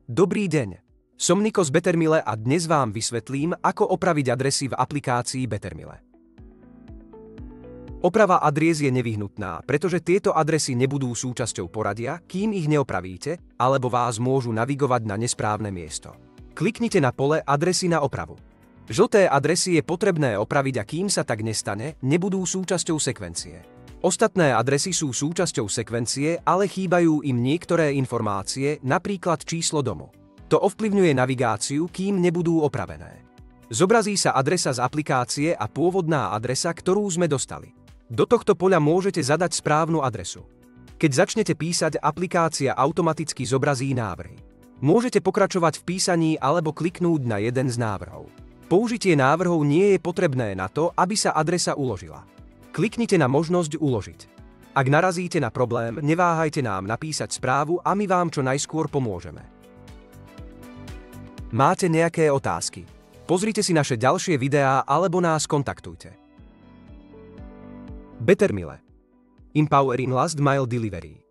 Dobrý deň. Som Niko z Bettermile a dnes vám vysvetlím, ako opraviť adresy v aplikácii Bettermile. Oprava adries je nevyhnutná, pretože tieto adresy nebudú súčasťou poradia, kým ich neopravíte, alebo vás môžu navigovať na nesprávne miesto. Kliknite na pole Adresy na opravu. Žlté adresy je potrebné opraviť a kým sa tak nestane, nebudú súčasťou sekvencie. Ostatné adresy sú súčasťou sekvencie, ale chýbajú im niektoré informácie, napríklad číslo domu. To ovplyvňuje navigáciu, kým nebudú opravené. Zobrazí sa adresa z aplikácie a pôvodná adresa, ktorú sme dostali. Do tohto poľa môžete zadať správnu adresu. Keď začnete písať, aplikácia automaticky zobrazí návrhy. Môžete pokračovať v písaní alebo kliknúť na jeden z návrhov. Použitie návrhov nie je potrebné na to, aby sa adresa uložila. Kliknite na možnosť uložiť. Ak narazíte na problém, neváhajte nám napísať správu a my vám čo najskôr pomôžeme. Máte nejaké otázky? Pozrite si naše ďalšie videá alebo nás kontaktujte. Bettermile. Empowering Last Mile Delivery.